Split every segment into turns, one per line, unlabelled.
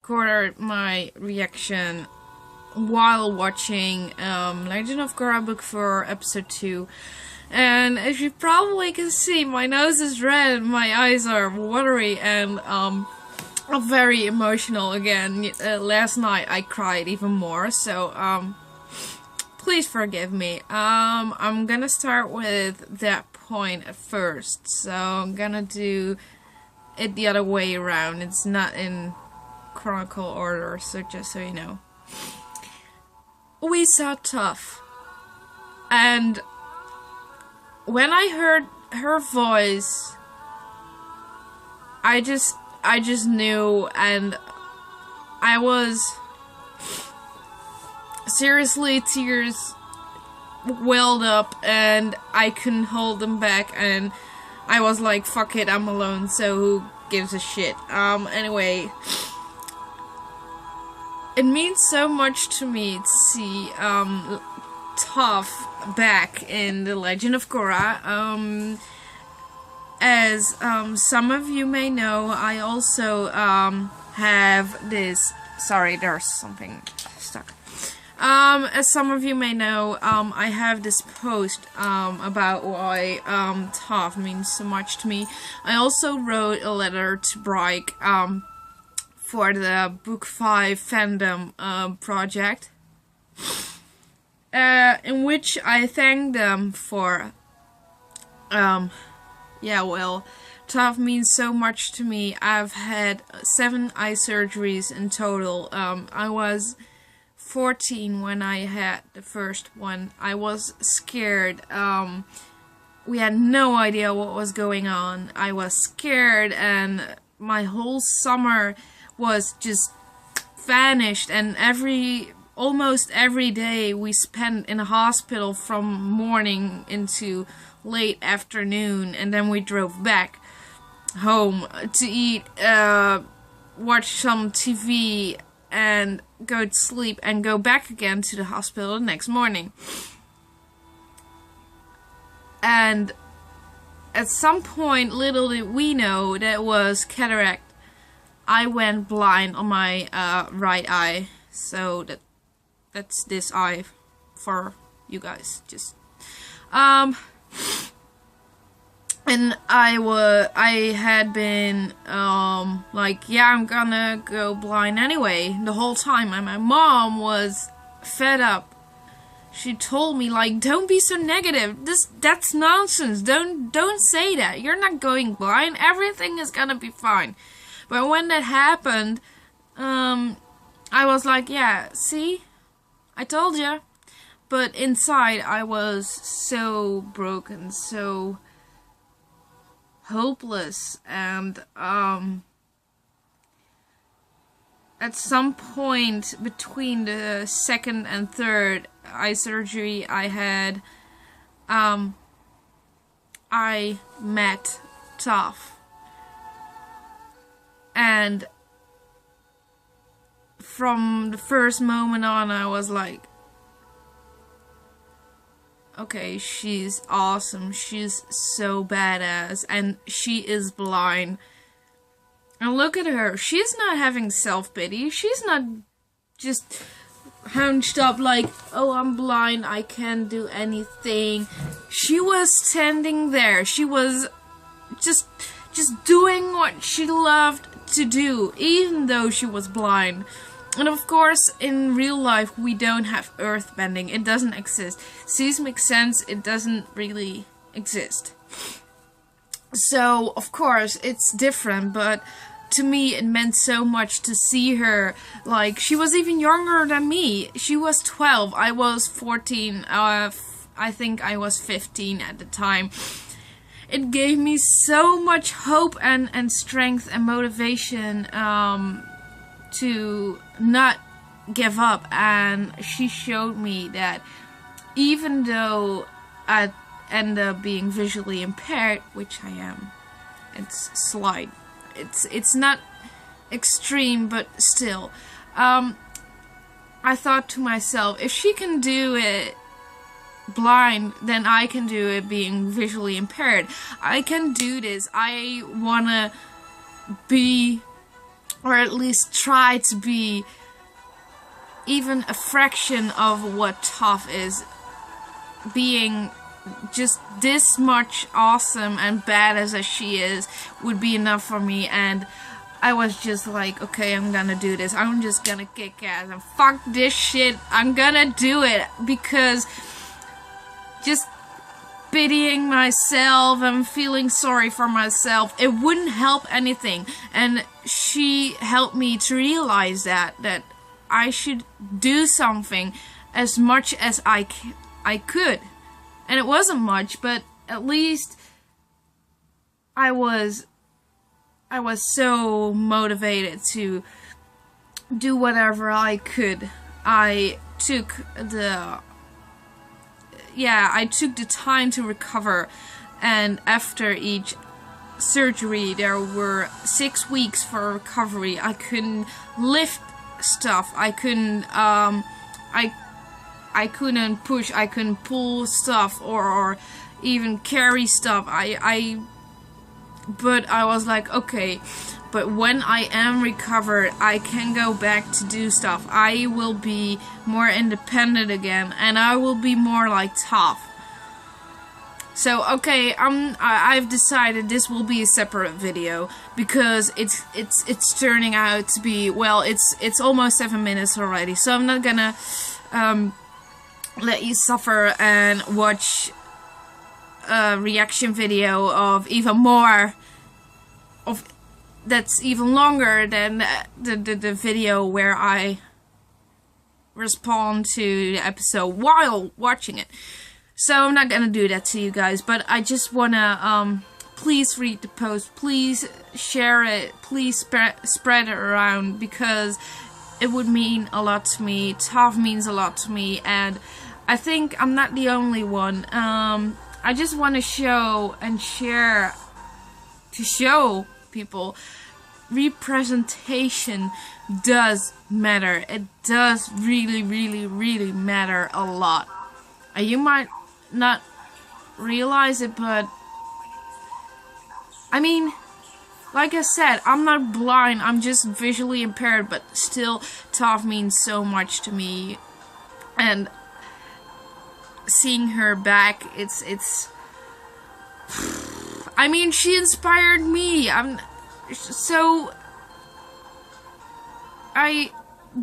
recorded my reaction while watching Legend of Korra Book 4 episode 2. And as you probably can see, my nose is red, my eyes are watery, and I'm very emotional again. Last night I cried even more, so please forgive me. I'm gonna start with that point at first, so I'm gonna do it the other way around. It's not in chronological order, so just so you know. We saw Toph, and when I heard her voice, I just knew, and I was seriously, tears welled up and I couldn't hold them back, and I was like, fuck it, I'm alone, so who gives a shit. Anyway, it means so much to me to see Toph back in The Legend of Korra. As some of you may know, I also have this... Sorry, there's something stuck. As some of you may know, I have this post about why Toph means so much to me. I also wrote a letter to Bryke for the Book 5 fandom project, in which I thanked them for, yeah, well, Toph means so much to me. I've had 7 eye surgeries in total. I was 14 when I had the first one. I was scared. We had no idea what was going on. I was scared, and my whole summer was just vanished, and almost every day we spent in a hospital from morning into late afternoon, and then we drove back home to eat, watch some TV, and go to sleep, and go back again to the hospital the next morning. And at some point, little did we know, that was cataract. I went blind on my right eye, so that's this eye for you guys. Just and I had been like, yeah, I'm gonna go blind anyway the whole time, and my mom was fed up. She told me, like, don't be so negative. That's nonsense. Don't say that. You're not going blind. Everything is gonna be fine. But when that happened, I was like, yeah, see? I told ya. But inside, I was so broken, so hopeless, and at some point between the second and third eye surgery I had, I met Toph. And from the first moment on, I was like, okay, she's awesome, she's so badass, and she is blind. And look at her, she's not having self-pity, she's not just hunched up like, oh, I'm blind, I can't do anything. She was standing there, she was just doing what she loved to do, even though she was blind. And of course, in real life, we don't have earthbending. It doesn't exist. Seismic sense, it doesn't really exist. So, of course, it's different, but to me, it meant so much to see her. Like, she was even younger than me. She was 12. I was 14. I think I was 15 at the time. It gave me so much hope and strength and motivation to not give up, and she showed me that even though I end up being visually impaired, which I am, it's slight, it's not extreme, but still, I thought to myself, if she can do it blind, then I can do it being visually impaired. I can do this. I wanna be or at least try to be even a fraction of what Toph is, being just this much awesome and badass as she is would be enough for me. And I was just like, okay, I'm gonna do this. I'm just gonna kick ass and fuck this shit. I'm gonna do it, because just pitying myself and feeling sorry for myself, it wouldn't help anything. And she helped me to realize that I should do something as much as I could. And it wasn't much, but at least I was so motivated to do whatever I could. I took the time to recover, and after each surgery there were 6 weeks for recovery. I couldn't lift stuff. I couldn't I couldn't push, I couldn't pull stuff or even carry stuff. But I was like, okay, but when I am recovered, I can go back to do stuff. I will be more independent again, and I will be more like Toph. So okay, I've decided this will be a separate video, because it's turning out to be, well, it's almost 7 minutes already. So I'm not gonna let you suffer and watch a reaction video of even more of that's even longer than the video where I respond to the episode while watching it. So I'm not gonna do that to you guys, but I just wanna please read the post, please share it, please spread it around, because it would mean a lot to me. Toph means a lot to me, and I think I'm not the only one. I just want to show and share, to show people, representation does matter. It does really, really, really matter a lot. And you might not realize it, but I mean, like I said, I'm not blind, I'm just visually impaired, but still, Toph means so much to me. And seeing her back, it's I mean, she inspired me. I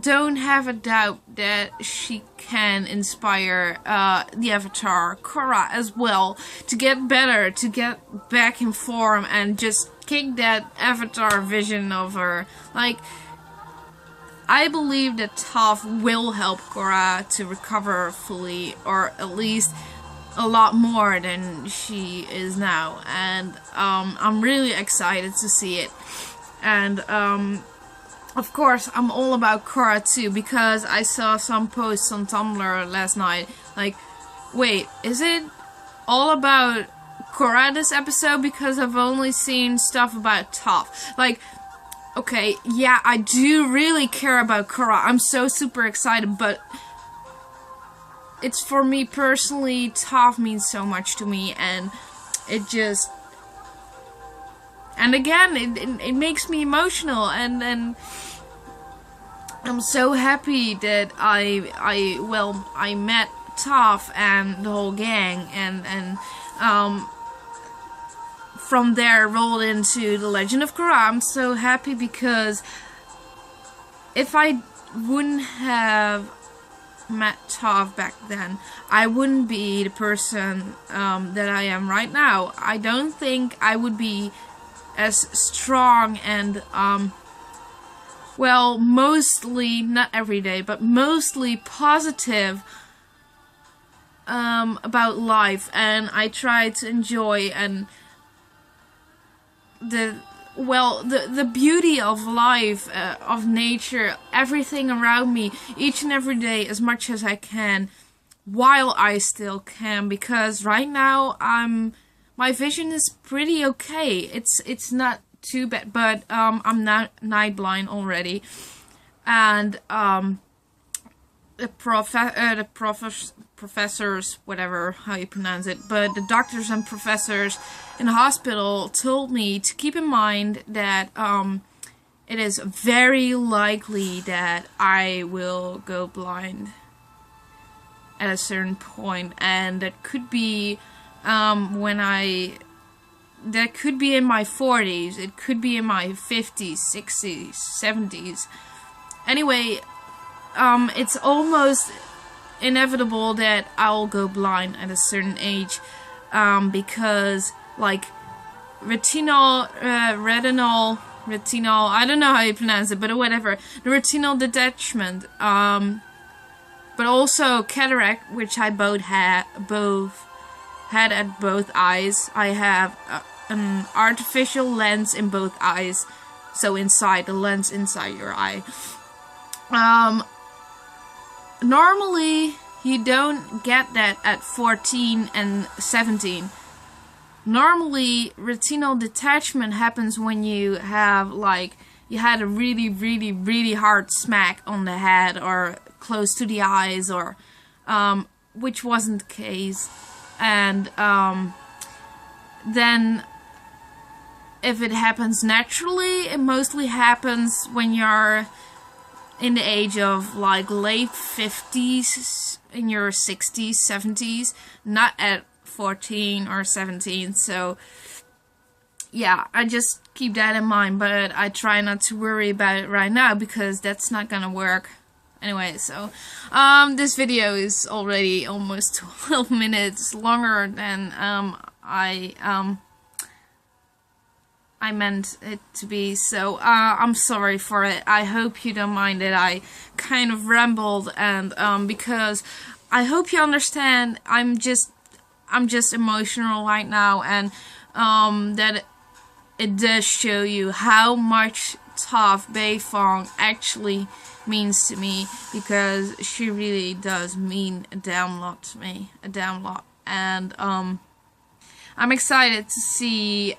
don't have a doubt that she can inspire the Avatar, Korra, as well, to get better, to get back in form, and just kick that Avatar vision of her. Like, I believe that Toph will help Korra to recover fully, or at least a lot more than she is now, and I'm really excited to see it. And of course, I'm all about Korra too, because I saw some posts on Tumblr last night, like, wait, is it all about Korra this episode? Because I've only seen stuff about Toph. Like, okay, yeah, I do really care about Korra. I'm so super excited, but it's, for me personally, Toph means so much to me, and it just, and again, it makes me emotional, and I'm so happy that I met Toph and the whole gang, and from there rolled into The Legend of Korra. I'm so happy, because if I wouldn't have met Toph back then, I wouldn't be the person that I am right now. I don't think I would be as strong and well, mostly, not every day, but mostly positive about life, and I try to enjoy and the beauty of life, of nature, everything around me, each and every day, as much as I can, while I still can, because right now my vision is pretty okay. It's not too bad, but I'm not night blind already, and the professors, whatever how you pronounce it, but the doctors and professors in the hospital told me to keep in mind that it is very likely that I will go blind at a certain point, and that could be that could be in my 40s, it could be in my 50s, 60s, 70s. Anyway, it's almost inevitable that I'll go blind at a certain age, because like retinol, I don't know how you pronounce it, but whatever, the retinal detachment, but also cataract, which I both had at both eyes. I have an artificial lens in both eyes, so inside the lens inside your eye. Normally you don't get that at 14 and 17. Normally retinal detachment happens when you have you had a really hard smack on the head or close to the eyes, or which wasn't the case. And then if it happens naturally, it mostly happens when you're in the age of like late 50s, in your 60s, 70s, not at 14 or 17. So yeah, I just keep that in mind, but I try not to worry about it right now because that's not gonna work. Anyway, so this video is already almost 12 minutes longer than I meant it to be, so I'm sorry for it. I hope you don't mind that I kind of rambled, and because I hope you understand, I'm just emotional right now, and that it does show you how much Toph Bei Fong actually means to me, because she really does mean a damn lot to me, a damn lot. And I'm excited to see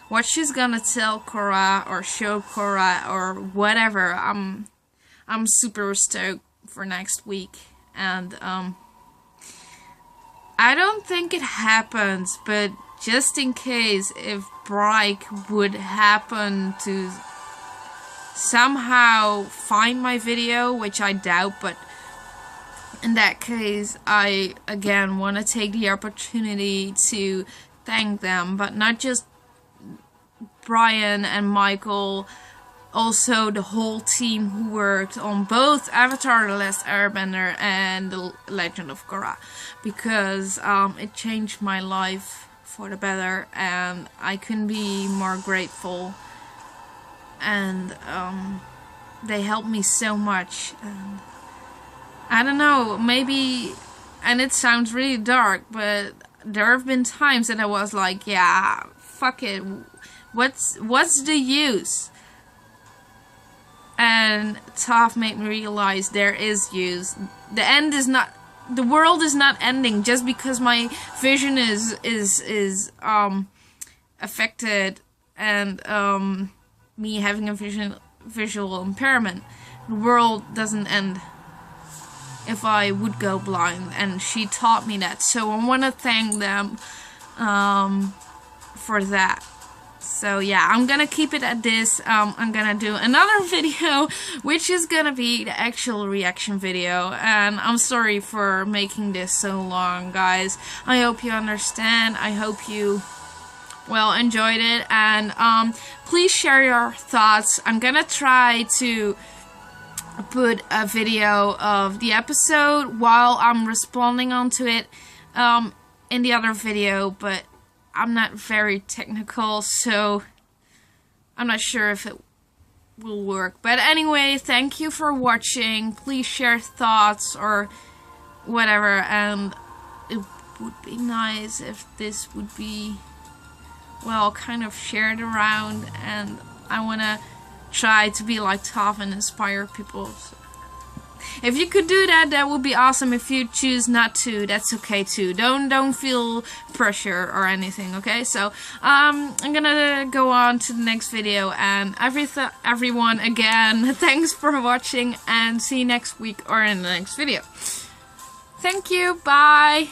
what she's gonna tell Korra or show Korra or whatever. I'm super stoked for next week, and I don't think it happens, but just in case, if Bryke would happen to somehow find my video, which I doubt, but in that case, I again want to take the opportunity to thank them, but not just Brian and Michael, also the whole team who worked on both Avatar: The Last Airbender and The Legend of Korra, because it changed my life for the better, and I couldn't be more grateful. And they helped me so much, and I don't know, maybe, and it sounds really dark, but there have been times that I was like, yeah, fuck it, what's the use? And Toph made me realize there is use. The world is not ending just because my vision is affected, and me having a visual impairment. The world doesn't end if I would go blind, and she taught me that. So I want to thank them for that. So yeah, I'm gonna keep it at this. I'm gonna do another video, which is gonna be the actual reaction video, and I'm sorry for making this so long, guys. I hope you understand. I hope you enjoyed it, and please share your thoughts. I'm gonna try to put a video of the episode while I'm responding onto it in the other video, but I'm not very technical, so I'm not sure if it will work. But anyway, thank you for watching. Please share thoughts or whatever, and it would be nice if this would be, well, kind of shared around, and I want to try to be like Toph and inspire people. So if you could do that, that would be awesome. If you choose not to, that's okay too. Don't feel pressure or anything, okay? So I'm gonna go on to the next video, and everyone, again, thanks for watching, and see you next week or in the next video. Thank you, bye!